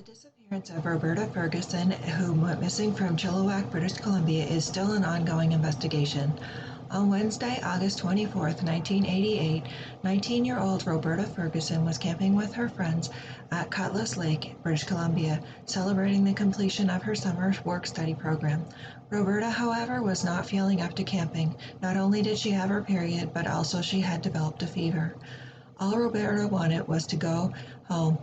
The disappearance of Roberta Ferguson, who went missing from Chilliwack, British Columbia, is still an ongoing investigation. On Wednesday, August 24, 1988, 19-year-old Roberta Ferguson was camping with her friends at Cutlass Lake, British Columbia, celebrating the completion of her summer work-study program. Roberta, however, was not feeling up to camping. Not only did she have her period, but also she had developed a fever. All Roberta wanted was to go home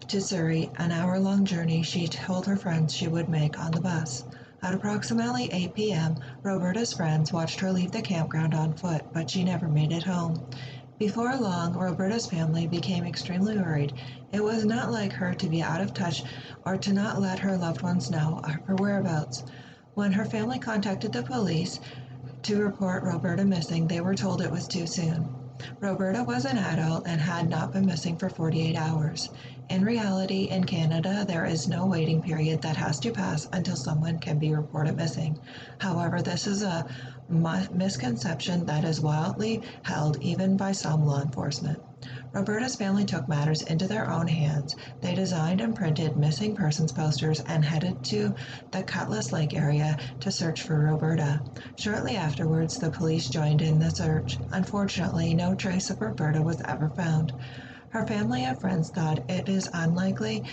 to Surrey, an hour-long journey she told her friends she would make on the bus. At approximately 8 p.m., Roberta's friends watched her leave the campground on foot, but she never made it home. Before long, Roberta's family became extremely worried. It was not like her to be out of touch or to not let her loved ones know her whereabouts. When her family contacted the police to report Roberta missing, they were told it was too soon. Roberta was an adult and had not been missing for 48 hours. In reality, in Canada, there is no waiting period that has to pass until someone can be reported missing. However, this is a misconception that is widely held even by some law enforcement. Roberta's family took matters into their own hands. They designed and printed missing persons posters and headed to the Cutlass Lake area to search for Roberta. Shortly afterwards, the police joined in the search. Unfortunately, no trace of Roberta was ever found. Her family and friends thought it is unlikely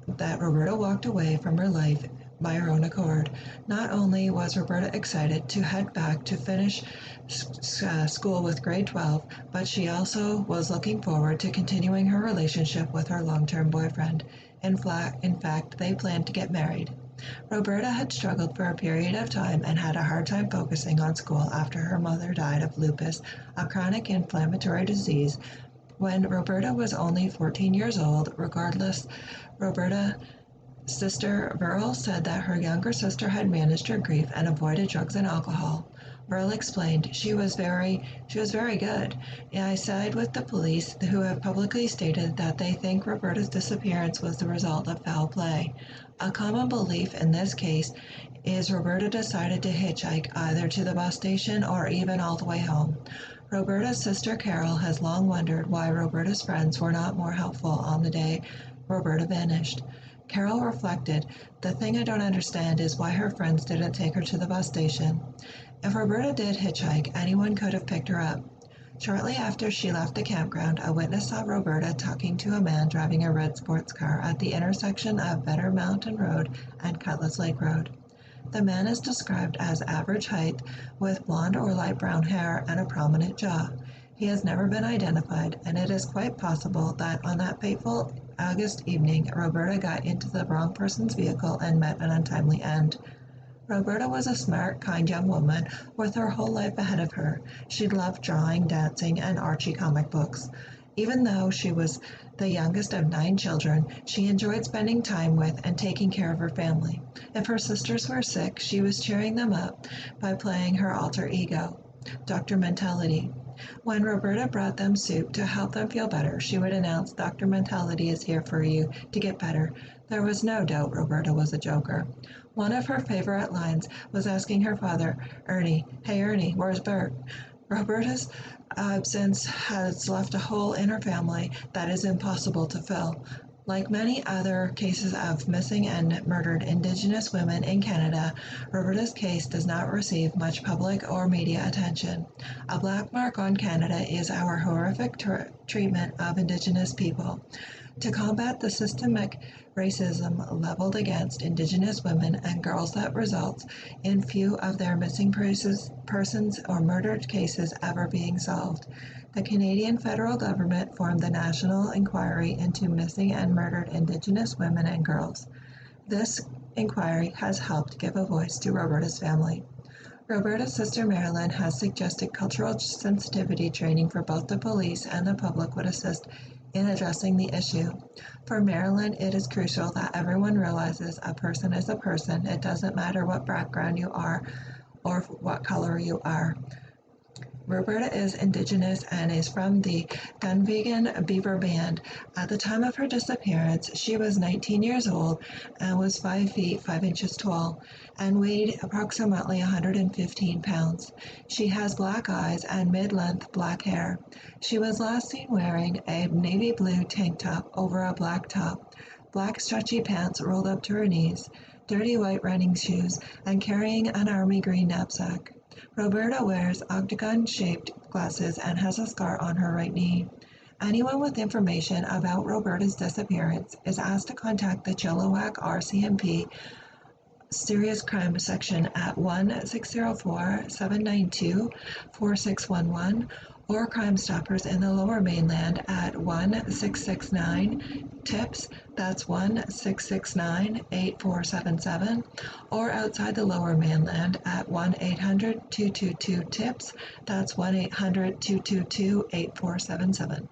that Roberta walked away from her life by her own accord. Not only was Roberta excited to head back to finish school with grade 12, but she also was looking forward to continuing her relationship with her long-term boyfriend. In fact, they planned to get married. Roberta had struggled for a period of time and had a hard time focusing on school after her mother died of lupus, a chronic inflammatory disease. When Roberta was only 14 years old, Roberta's sister Verl said that her younger sister had managed her grief and avoided drugs and alcohol. Verl explained, she was very good. I side with the police, who have publicly stated that they think Roberta's disappearance was the result of foul play. A common belief in this case is Roberta decided to hitchhike either to the bus station or even all the way home. Roberta's sister Carol has long wondered why Roberta's friends were not more helpful on the day Roberta vanished. Carol reflected, the thing I don't understand is why her friends didn't take her to the bus station. If Roberta did hitchhike, anyone could have picked her up. Shortly after she left the campground, a witness saw Roberta talking to a man driving a red sports car at the intersection of Better Mountain Road and Cutlass Lake Road. The man is described as average height, with blonde or light brown hair and a prominent jaw. He has never been identified, and it is quite possible that on that fateful August evening, Roberta got into the wrong person's vehicle and met an untimely end. Roberta was a smart, kind young woman with her whole life ahead of her. She loved drawing, dancing, and Archie comic books. Even though she was the youngest of 9 children, she enjoyed spending time with and taking care of her family. If her sisters were sick, she was cheering them up by playing her alter ego, Dr. Mentality. When Roberta brought them soup to help them feel better, she would announce, Dr. Mentality is here for you to get better. There was no doubt Roberta was a joker. One of her favorite lines was asking her father, Ernie, hey Ernie, where's Bert? Roberta's absence has left a hole in her family that is impossible to fill. Like many other cases of missing and murdered Indigenous women in Canada, Roberta's case does not receive much public or media attention. A black mark on Canada is our horrific treatment of Indigenous people. To combat the systemic racism leveled against Indigenous women and girls that results in few of their missing persons or murdered cases ever being solved, the Canadian federal government formed the National Inquiry into Missing and Murdered Indigenous Women and Girls. This inquiry has helped give a voice to Roberta's family. Roberta's sister Marilyn has suggested cultural sensitivity training for both the police and the public would assist in addressing the issue. For Marilyn, it is crucial that everyone realizes a person is a person. It doesn't matter what background you are or what color you are. Roberta is Indigenous and is from the Gunvegan Beaver Band. At the time of her disappearance, she was 19 years old and was 5 feet 5 inches tall and weighed approximately 115 pounds. She has black eyes and mid-length black hair. She was last seen wearing a navy blue tank top over a black top. black stretchy pants rolled up to her knees, dirty white running shoes, and carrying an army green knapsack. Roberta wears octagon-shaped glasses and has a scar on her right knee. Anyone with information about Roberta's disappearance is asked to contact the Chilliwack RCMP Serious Crime Section at 1-604-792-4611 or Crime Stoppers in the Lower Mainland at 1-669-TIPS, that's 1-669-8477, or outside the Lower Mainland at 1-800-222-TIPS, that's 1-800-222-8477.